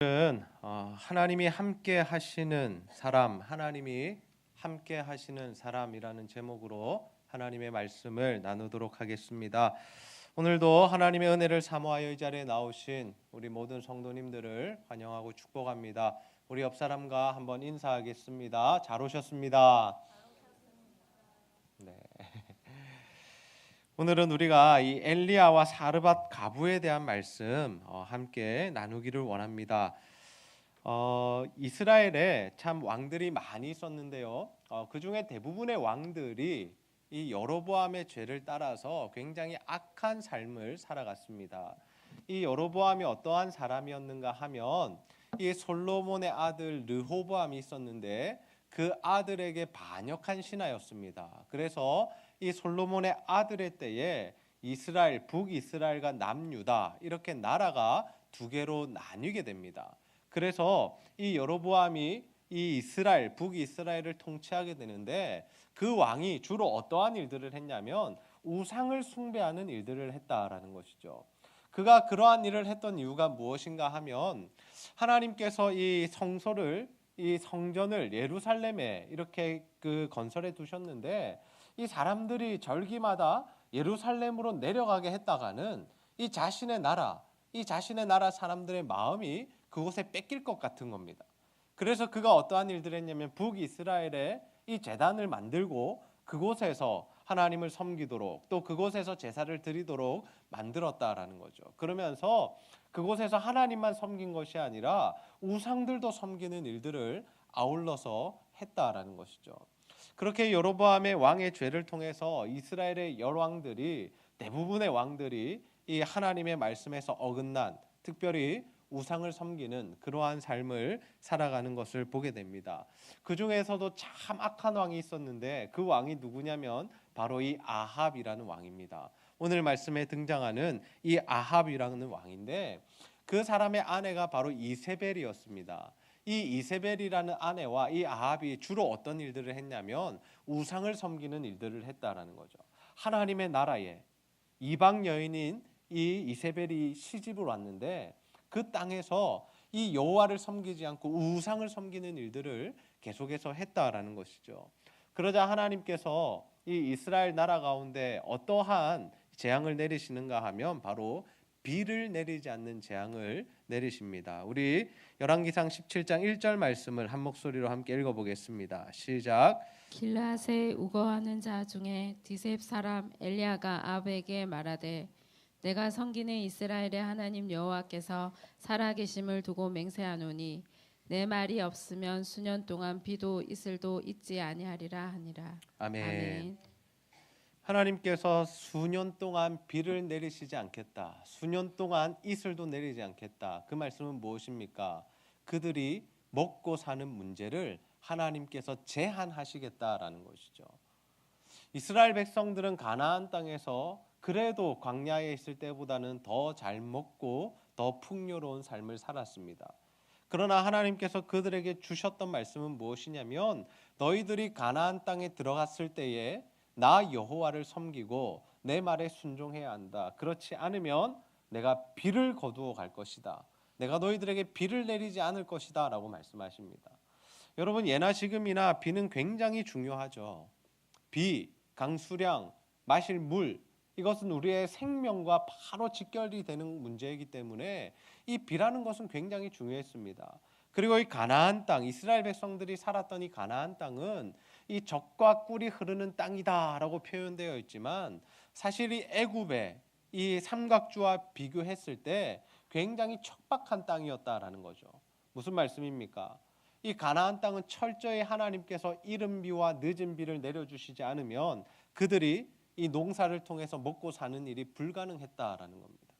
하나님이 함께 하시는 사람, 하나님이 함께 하시는 사람이라는 제목으로 하나님의 말씀을 나누도록 하겠습니다. 오늘도 하나님의 은혜를 사모하여 이 자리에 나오신 우리 모든 성도님들을 환영하고 축복합니다. 우리 옆 사람과 한번 인사하겠습니다. 잘 오셨습니다. 네. 오늘은 우리가 이 엘리야와 사르밧 가부에 대한 말씀 함께 나누기를 원합니다. 이스라엘에 참 왕들이 많이 있었는데요. 그 중에 대부분의 왕들이 이 여로보암의 죄를 따라서 굉장히 악한 삶을 살아갔습니다. 이 여로보암이 어떠한 사람이었는가 하면 이 솔로몬의 아들 르호보암이 있었는데 그 아들에게 반역한 신하였습니다. 그래서 이 솔로몬의 아들의 때에 이스라엘, 북이스라엘과 남유다 이렇게 나라가 두 개로 나뉘게 됩니다. 그래서 이 여로보암이 이 이스라엘, 북이스라엘을 통치하게 되는데 그 왕이 주로 어떠한 일들을 했냐면 우상을 숭배하는 일들을 했다라는 것이죠. 그가 그러한 일을 했던 이유가 무엇인가 하면 하나님께서 이 성소를 이 성전을 예루살렘에 이렇게 건설해 두셨는데 이 사람들이 절기마다 예루살렘으로 내려가게 했다가는 이 자신의 나라 사람들의 마음이 그곳에 뺏길 것 같은 겁니다. 그래서 그가 어떠한 일들을 했냐면 북이스라엘에 이 제단을 만들고 그곳에서 하나님을 섬기도록 또 그곳에서 제사를 드리도록 만들었다라는 거죠. 그러면서 그곳에서 하나님만 섬긴 것이 아니라 우상들도 섬기는 일들을 아울러서 했다라는 것이죠. 그렇게 여로보암의 왕의 죄를 통해서 이스라엘의 열왕들이 대부분의 왕들이 이 하나님의 말씀에서 어긋난 특별히 우상을 섬기는 그러한 삶을 살아가는 것을 보게 됩니다. 그 중에서도 참 악한 왕이 있었는데 그 왕이 누구냐면 바로 이 아합이라는 왕입니다. 오늘 말씀에 등장하는 이 아합이라는 왕인데 그 사람의 아내가 바로 이세벨이었습니다. 이 이세벨이라는 아내와 이 아합이 주로 어떤 일들을 했냐면 우상을 섬기는 일들을 했다라는 거죠. 하나님의 나라에 이방 여인인 이 이세벨이 시집을 왔는데 그 땅에서 이 여호와를 섬기지 않고 우상을 섬기는 일들을 계속해서 했다라는 것이죠. 그러자 하나님께서 이 이스라엘 나라 가운데 어떠한 재앙을 내리시는가 하면 바로 비를 내리지 않는 재앙을 내리십니다. 우리 열왕기상 17장 1절 말씀을 한 목소리로 함께 읽어보겠습니다. 시작. 길르앗에 우거하는 자 중에 디셉 사람 엘리야가 아합에게 말하되 내가 섬기는 이스라엘의 하나님 여호와께서 살아계심을 두고 맹세하노니 내 말이 없으면 수년 동안 비도 이슬도 있지 아니하리라 하니라. 아멘. 아멘. 하나님께서 수년 동안 비를 내리시지 않겠다. 수년 동안 이슬도 내리지 않겠다. 그 말씀은 무엇입니까? 그들이 먹고 사는 문제를 하나님께서 제한하시겠다라는 것이죠. 이스라엘 백성들은 가나안 땅에서 그래도 광야에 있을 때보다는 더 잘 먹고 더 풍요로운 삶을 살았습니다. 그러나 하나님께서 그들에게 주셨던 말씀은 무엇이냐면 너희들이 가나안 땅에 들어갔을 때에 나 여호와를 섬기고 내 말에 순종해야 한다. 그렇지 않으면 내가 비를 거두어 갈 것이다. 내가 너희들에게 비를 내리지 않을 것이다 라고 말씀하십니다. 여러분 예나 지금이나 비는 굉장히 중요하죠. 비, 강수량, 마실 물 이것은 우리의 생명과 바로 직결이 되는 문제이기 때문에 이 비라는 것은 굉장히 중요했습니다. 그리고 이 가나안 땅, 이스라엘 백성들이 살았던 이 가나안 땅은 이 젖과 꿀이 흐르는 땅이다라고 표현되어 있지만 사실 이 애굽의 이 삼각주와 비교했을 때 굉장히 척박한 땅이었다라는 거죠. 무슨 말씀입니까? 이 가나안 땅은 철저히 하나님께서 이른 비와 늦은 비를 내려주시지 않으면 그들이 이 농사를 통해서 먹고 사는 일이 불가능했다라는 겁니다.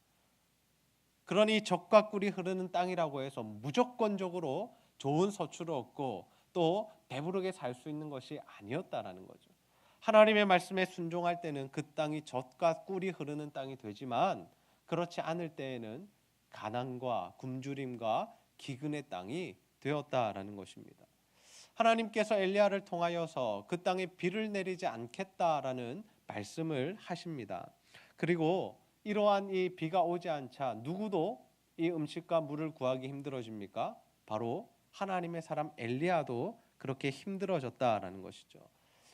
그러니 젖과 꿀이 흐르는 땅이라고 해서 무조건적으로 좋은 서출을 얻고 또 배부르게 살 수 있는 것이 아니었다라는 거죠. 하나님의 말씀에 순종할 때는 그 땅이 젖과 꿀이 흐르는 땅이 되지만 그렇지 않을 때에는 가난과 굶주림과 기근의 땅이 되었다라는 것입니다. 하나님께서 엘리야를 통하여서 그 땅에 비를 내리지 않겠다라는 말씀을 하십니다. 그리고 이러한 이 비가 오지 않자 누구도 이 음식과 물을 구하기 힘들어집니까? 바로 하나님의 사람 엘리야도 그렇게 힘들어졌다라는 것이죠.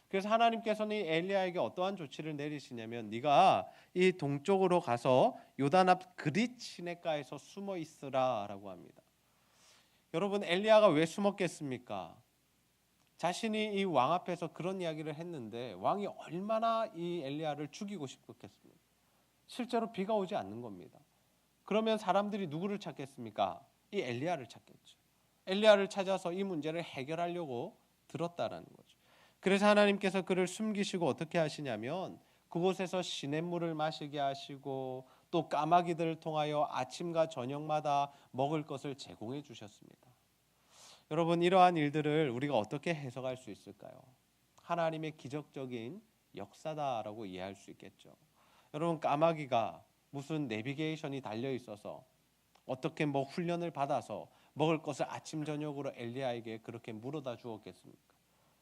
그래서 하나님께서는 이 엘리야에게 어떠한 조치를 내리시냐면 네가 이 동쪽으로 가서 요단 앞 그릿 시냇가에서 숨어 있으라라고 합니다. 여러분, 엘리야가 왜 숨었겠습니까? 자신이 이 왕 앞에서 그런 이야기를 했는데 왕이 얼마나 이 엘리야를 죽이고 싶었겠습니까? 실제로 비가 오지 않는 겁니다. 그러면 사람들이 누구를 찾겠습니까? 이 엘리야를 찾겠죠. 엘리야를 찾아서 이 문제를 해결하려고 들었다라는 거죠. 그래서 하나님께서 그를 숨기시고 어떻게 하시냐면 그곳에서 시냇물을 마시게 하시고 또 까마귀들을 통하여 아침과 저녁마다 먹을 것을 제공해 주셨습니다. 여러분, 이러한 일들을 우리가 어떻게 해석할 수 있을까요? 하나님의 기적적인 역사다라고 이해할 수 있겠죠. 여러분, 까마귀가 무슨 내비게이션이 달려 있어서 어떻게 훈련을 받아서 먹을 것을 아침 저녁으로 엘리야에게 그렇게 물어다 주었겠습니까?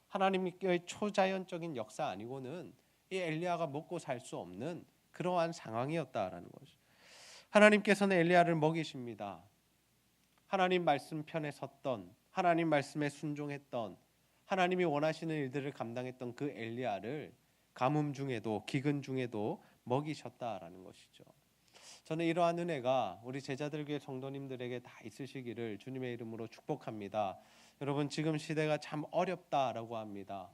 하나님의 초자연적인 역사 아니고는 이 엘리야가 먹고 살 수 없는 그러한 상황이었다라는 거죠. 하나님께서는 엘리야를 먹이십니다. 하나님 말씀 편에 섰던, 하나님 말씀에 순종했던, 하나님이 원하시는 일들을 감당했던 그 엘리야를 가뭄 중에도 기근 중에도 먹이셨다라는 것이죠. 저는 이러한 은혜가 우리 제자들교회 성도님들에게 다 있으시기를 주님의 이름으로 축복합니다. 여러분, 지금 시대가 참 어렵다라고 합니다.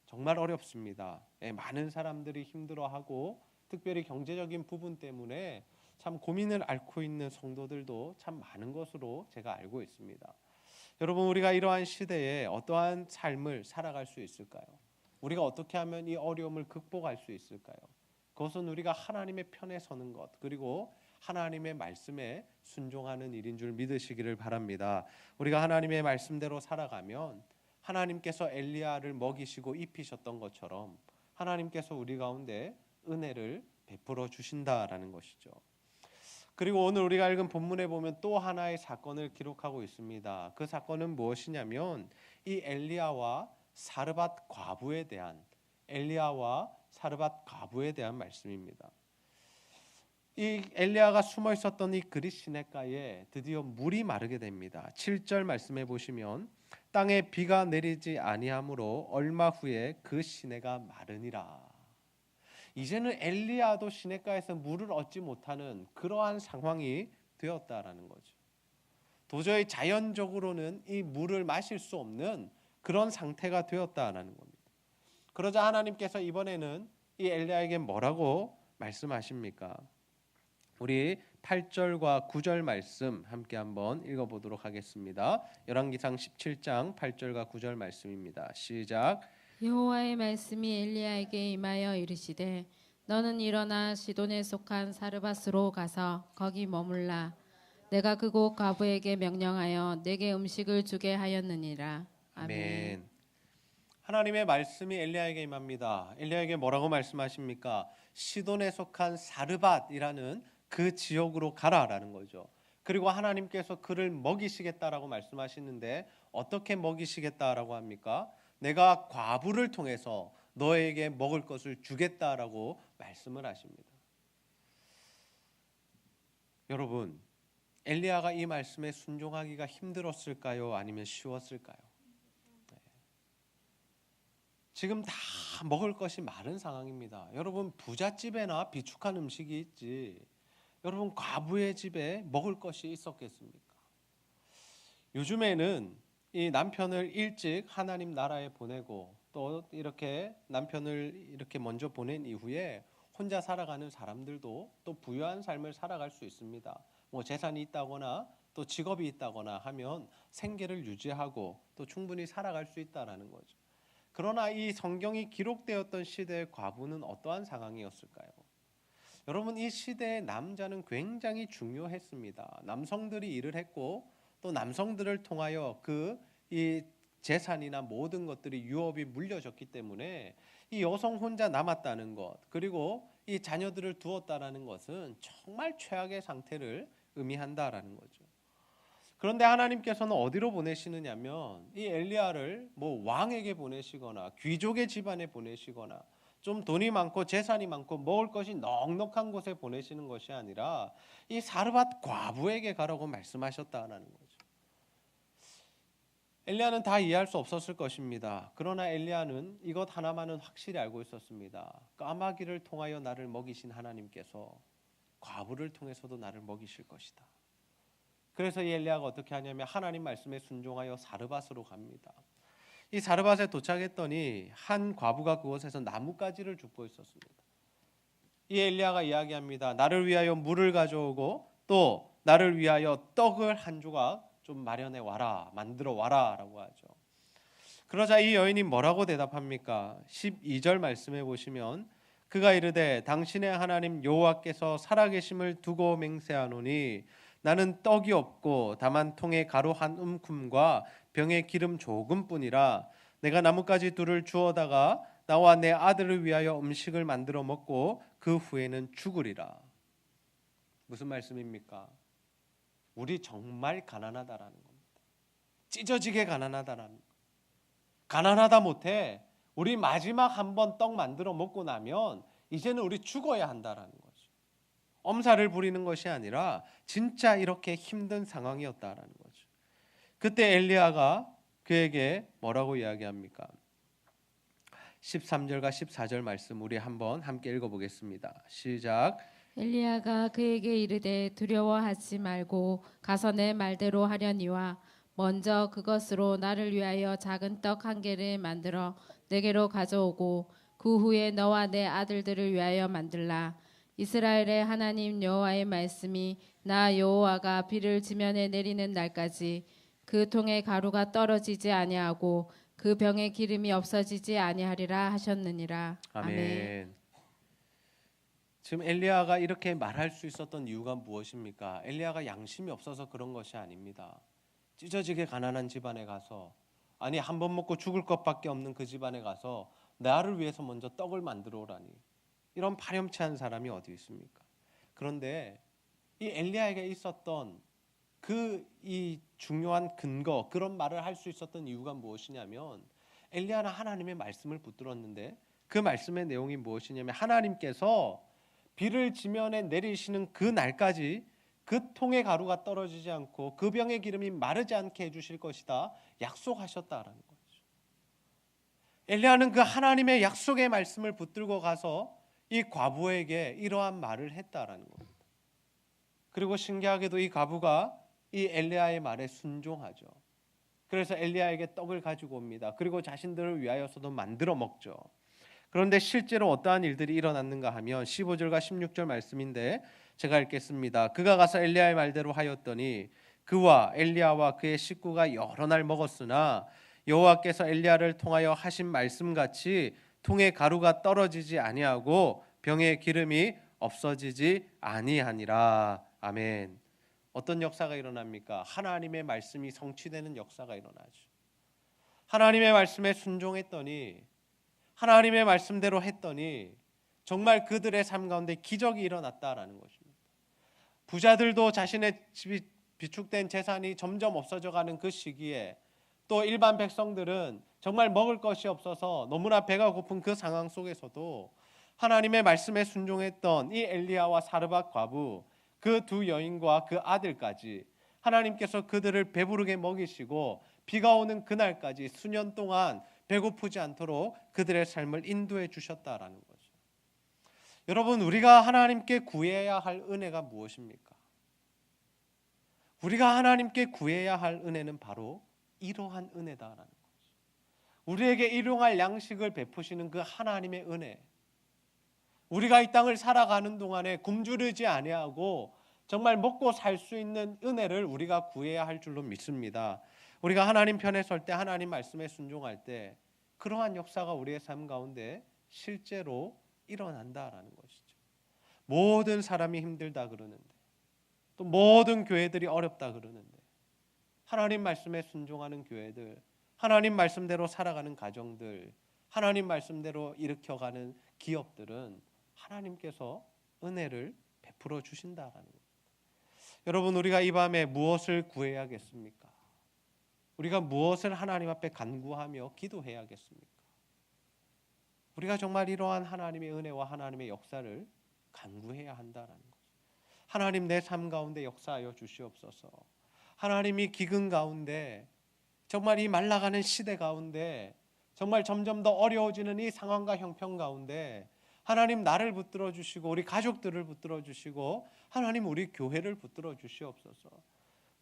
정말 어렵습니다. 많은 사람들이 힘들어하고 특별히 경제적인 부분 때문에 참 고민을 앓고 있는 성도들도 참 많은 것으로 제가 알고 있습니다. 여러분, 우리가 이러한 시대에 어떠한 삶을 살아갈 수 있을까요? 우리가 어떻게 하면 이 어려움을 극복할 수 있을까요? 그것은 우리가 하나님의 편에 서는 것, 그리고 하나님의 말씀에 순종하는 일인 줄 믿으시기를 바랍니다. 우리가 하나님의 말씀대로 살아가면 하나님께서 엘리야를 먹이시고 입히셨던 것처럼 하나님께서 우리 가운데 은혜를 베풀어 주신다라는 것이죠. 그리고 오늘 우리가 읽은 본문에 보면 또 하나의 사건을 기록하고 있습니다. 그 사건은 무엇이냐면 이 엘리야와 사르밧 과부에 대한 말씀입니다. 이 엘리야가 숨어 있었던 이 그릿 시냇가에 드디어 물이 마르게 됩니다. 7절 말씀해 보시면 땅에 비가 내리지 아니하므로 얼마 후에 그 시내가 마르니라. 이제는 엘리야도 시냇가에서 물을 얻지 못하는 그러한 상황이 되었다라는 거죠. 도저히 자연적으로는 이 물을 마실 수 없는 그런 상태가 되었다라는 겁니다. 그러자 하나님께서 이번에는 이 엘리야에게 뭐라고 말씀하십니까? 우리 8절과 9절 말씀 함께 한번 읽어보도록 하겠습니다. 열왕기상 17장 8절과 9절 말씀입니다. 시작. 여호와의 말씀이 엘리야에게 임하여 이르시되 너는 일어나 시돈에 속한 사르밧으로 가서 거기 머물라. 내가 그곳 과부에게 명령하여 내게 음식을 주게 하였느니라. 아멘. 하나님의 말씀이 엘리야에게 임합니다. 엘리야에게 뭐라고 말씀하십니까? 시돈에 속한 사르밧이라는 그 지역으로 가라라는 거죠. 그리고 하나님께서 그를 먹이시겠다라고 말씀하시는데 어떻게 먹이시겠다라고 합니까? 내가 과부를 통해서 너에게 먹을 것을 주겠다라고 말씀을 하십니다. 여러분, 엘리야가 이 말씀에 순종하기가 힘들었을까요? 아니면 쉬웠을까요? 지금 다 먹을 것이 많은 상황입니다. 여러분, 부잣집에나 비축한 음식이 있지 여러분 과부의 집에 먹을 것이 있었겠습니까? 요즘에는 이 남편을 일찍 하나님 나라에 보내고 또 이렇게 남편을 이렇게 먼저 보낸 이후에 혼자 살아가는 사람들도 또 부유한 삶을 살아갈 수 있습니다. 뭐 재산이 있다거나 또 직업이 있다거나 하면 생계를 유지하고 또 충분히 살아갈 수 있다라는 거죠. 그러나 이 성경이 기록되었던 시대의 과부는 어떠한 상황이었을까요? 여러분, 이 시대의 남자는 굉장히 중요했습니다. 남성들이 일을 했고 또 남성들을 통하여 이 재산이나 모든 것들이 유업이 물려졌기 때문에 이 여성 혼자 남았다는 것, 그리고 이 자녀들을 두었다라는 것은 정말 최악의 상태를 의미한다라는 거죠. 그런데 하나님께서는 어디로 보내시느냐면 이 엘리야를 왕에게 보내시거나 귀족의 집안에 보내시거나 좀 돈이 많고 재산이 많고 먹을 것이 넉넉한 곳에 보내시는 것이 아니라 이 사르밧 과부에게 가라고 말씀하셨다라는 거죠. 엘리야는 다 이해할 수 없었을 것입니다. 그러나 엘리야는 이것 하나만은 확실히 알고 있었습니다. 까마귀를 통하여 나를 먹이신 하나님께서 과부를 통해서도 나를 먹이실 것이다. 그래서 이 엘리야가 어떻게 하냐면 하나님 말씀에 순종하여 사르밧으로 갑니다. 이 사르밧에 도착했더니 한 과부가 그곳에서 나뭇가지를 줍고 있었습니다. 이 엘리야가 이야기합니다. 나를 위하여 물을 가져오고 또 나를 위하여 떡을 한 조각 좀 마련해 와라, 만들어 와라라고 하죠. 그러자 이 여인이 뭐라고 대답합니까? 12절 말씀해 보시면 그가 이르되 당신의 하나님 여호와께서 살아계심을 두고 맹세하노니 나는 떡이 없고 다만 통에 가루 한 움큼과 병에 기름 조금뿐이라 내가 나뭇가지 둘을 주워다가 나와 내 아들을 위하여 음식을 만들어 먹고 그 후에는 죽으리라. 무슨 말씀입니까? 우리 정말 가난하다라는 겁니다. 찢어지게 가난하다라는 겁니다. 가난하다 못해 우리 마지막 한 번 떡 만들어 먹고 나면 이제는 우리 죽어야 한다라는 거죠. 엄살을 부리는 것이 아니라 진짜 이렇게 힘든 상황이었다라는 거죠. 그때 엘리야가 그에게 뭐라고 이야기합니까? 13절과 14절 말씀 우리 한번 함께 읽어보겠습니다. 시작. 엘리야가 그에게 이르되 두려워하지 말고 가서 내 말대로 하려니와 먼저 그것으로 나를 위하여 작은 떡 한 개를 만들어 내게로 가져오고 그 후에 너와 내 아들들을 위하여 만들라. 이스라엘의 하나님 여호와의 말씀이 나 여호와가 비를 지면에 내리는 날까지 그 통에 가루가 떨어지지 아니하고 그 병에 기름이 없어지지 아니하리라 하셨느니라. 아멘. 지금 엘리야가 이렇게 말할 수 있었던 이유가 무엇입니까? 엘리야가 양심이 없어서 그런 것이 아닙니다. 찢어지게 가난한 집안에 가서 아니 한 번 먹고 죽을 것밖에 없는 그 집안에 가서 나를 위해서 먼저 떡을 만들어 오라니 이런 파렴치한 사람이 어디 있습니까? 그런데 이 엘리야에게 있었던 이 중요한 근거 그런 말을 할 수 있었던 이유가 무엇이냐면 엘리야는 하나님의 말씀을 붙들었는데 그 말씀의 내용이 무엇이냐면 하나님께서 비를 지면에 내리시는 그 날까지 그 통의 가루가 떨어지지 않고 그 병의 기름이 마르지 않게 해주실 것이다 약속하셨다라는 거죠. 엘리야는 그 하나님의 약속의 말씀을 붙들고 가서 이 과부에게 이러한 말을 했다라는 겁니다. 그리고 신기하게도 이 과부가 이 엘리야의 말에 순종하죠. 그래서 엘리야에게 떡을 가지고 옵니다. 그리고 자신들을 위하여서도 만들어 먹죠. 그런데 실제로 어떠한 일들이 일어났는가 하면 15절과 16절 말씀인데 제가 읽겠습니다. 그가 가서 엘리야의 말대로 하였더니 그와 엘리야와 그의 식구가 여러 날 먹었으나 여호와께서 엘리야를 통하여 하신 말씀같이 통에 가루가 떨어지지 아니하고 병에 기름이 없어지지 아니하니라. 아멘. 어떤 역사가 일어납니까? 하나님의 말씀이 성취되는 역사가 일어나죠. 하나님의 말씀에 순종했더니 하나님의 말씀대로 했더니 정말 그들의 삶 가운데 기적이 일어났다라는 것입니다. 부자들도 자신의 집이 비축된 재산이 점점 없어져가는 그 시기에 또 일반 백성들은 정말 먹을 것이 없어서 너무나 배가 고픈 그 상황 속에서도 하나님의 말씀에 순종했던 이 엘리야와 사르밧 과부 그 두 여인과 그 아들까지 하나님께서 그들을 배부르게 먹이시고 비가 오는 그날까지 수년 동안 배고프지 않도록 그들의 삶을 인도해 주셨다라는 거죠. 여러분, 우리가 하나님께 구해야 할 은혜가 무엇입니까? 우리가 하나님께 구해야 할 은혜는 바로 이러한 은혜다라는 거죠. 우리에게 일용할 양식을 베푸시는 그 하나님의 은혜. 우리가 이 땅을 살아가는 동안에 굶주리지 아니하고 정말 먹고 살 수 있는 은혜를 우리가 구해야 할 줄로 믿습니다. 우리가 하나님 편에 설 때 하나님 말씀에 순종할 때 그러한 역사가 우리의 삶 가운데 실제로 일어난다라는 것이죠. 모든 사람이 힘들다 그러는데 또 모든 교회들이 어렵다 그러는데 하나님 말씀에 순종하는 교회들, 하나님 말씀대로 살아가는 가정들, 하나님 말씀대로 일으켜가는 기업들은 하나님께서 은혜를 베풀어 주신다라는 겁니다. 여러분, 우리가 이 밤에 무엇을 구해야겠습니까? 우리가 무엇을 하나님 앞에 간구하며 기도해야겠습니까? 우리가 정말 이러한 하나님의 은혜와 하나님의 역사를 간구해야 한다라는 것. 하나님 내 삶 가운데 역사하여 주시옵소서. 하나님이 기근 가운데 정말 이 말라가는 시대 가운데 정말 점점 더 어려워지는 이 상황과 형편 가운데 하나님 나를 붙들어 주시고 우리 가족들을 붙들어 주시고 하나님 우리 교회를 붙들어 주시옵소서.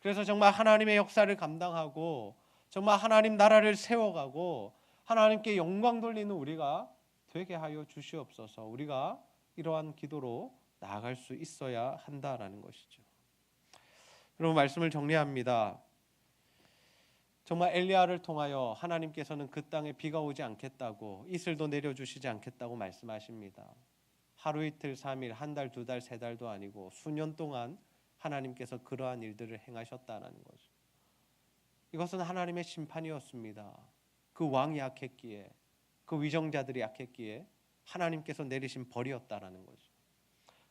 그래서 정말 하나님의 역사를 감당하고 정말 하나님 나라를 세워가고 하나님께 영광 돌리는 우리가 되게 하여 주시옵소서. 우리가 이러한 기도로 나아갈 수 있어야 한다라는 것이죠. 여러분, 말씀을 정리합니다. 정말 엘리야를 통하여 하나님께서는 그 땅에 비가 오지 않겠다고, 이슬도 내려주시지 않겠다고 말씀하십니다. 하루 이틀 3일, 한 달, 두 달, 세 달도 아니고 수년 동안 하나님께서 그러한 일들을 행하셨다는 거죠. 이것은 하나님의 심판이었습니다. 그 왕이 약했기에, 그 위정자들이 약했기에 하나님께서 내리신 벌이었다라는 거죠.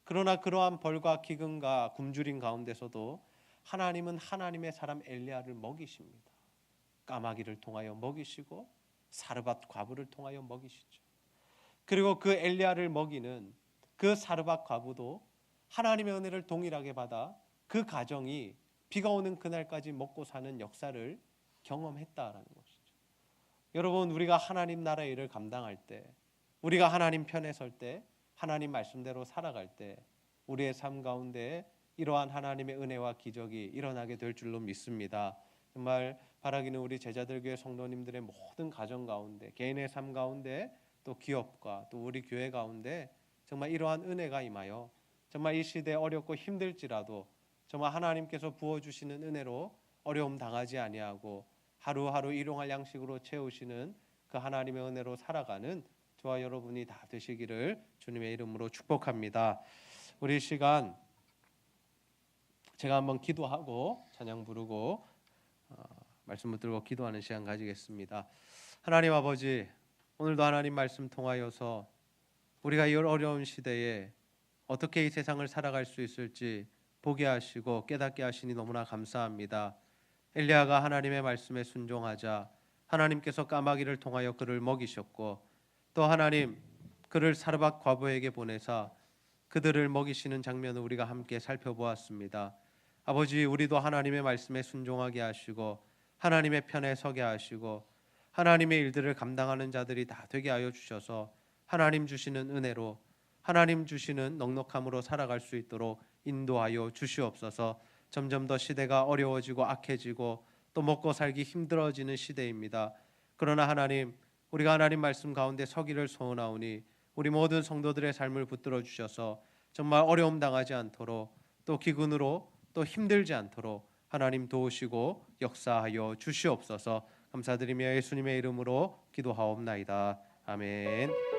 그러나 그러한 벌과 기근과 굶주림 가운데서도 하나님은 하나님의 사람 엘리야를 먹이십니다. 까마귀를 통하여 먹이시고 사르밧 과부를 통하여 먹이시죠. 그리고 그 엘리야를 먹이는 그 사르밧 과부도 하나님의 은혜를 동일하게 받아 그 가정이 비가 오는 그날까지 먹고 사는 역사를 경험했다라는 것이죠. 여러분, 우리가 하나님 나라의 일을 감당할 때, 우리가 하나님 편에 설 때, 하나님 말씀대로 살아갈 때 우리의 삶 가운데 이러한 하나님의 은혜와 기적이 일어나게 될 줄로 믿습니다. 정말 바라기는 우리 제자들 교회 성도님들의 모든 가정 가운데, 개인의 삶 가운데, 또 기업과 또 우리 교회 가운데 정말 이러한 은혜가 임하여 정말 이 시대 어렵고 힘들지라도 정말 하나님께서 부어주시는 은혜로 어려움 당하지 아니하고 하루하루 일용할 양식으로 채우시는 그 하나님의 은혜로 살아가는 저와 여러분이 다 되시기를 주님의 이름으로 축복합니다. 우리 시간 제가 한번 기도하고 찬양 부르고 말씀 붙들고 기도하는 시간 가지겠습니다. 하나님 아버지, 오늘도 하나님 말씀 통하여서 우리가 이 어려운 시대에 어떻게 이 세상을 살아갈 수 있을지 보게 하시고 깨닫게 하시니 너무나 감사합니다. 엘리야가 하나님의 말씀에 순종하자 하나님께서 까마귀를 통하여 그를 먹이셨고, 또 하나님 그를 사르밧 과부에게 보내사 그들을 먹이시는 장면을 우리가 함께 살펴보았습니다. 아버지, 우리도 하나님의 말씀에 순종하게 하시고 하나님의 편에 서게 하시고 하나님의 일들을 감당하는 자들이 다 되게 하여 주셔서 하나님 주시는 은혜로, 하나님 주시는 넉넉함으로 살아갈 수 있도록 인도하여 주시옵소서. 점점 더 시대가 어려워지고 악해지고 또 먹고 살기 힘들어지는 시대입니다. 그러나 하나님, 우리가 하나님 말씀 가운데 서기를 소원하오니 우리 모든 성도들의 삶을 붙들어 주셔서 정말 어려움 당하지 않도록, 또 기근으로 또 힘들지 않도록 하나님 도우시고 역사하여 주시옵소서. 감사드리며 예수님의 이름으로 기도하옵나이다. 아멘.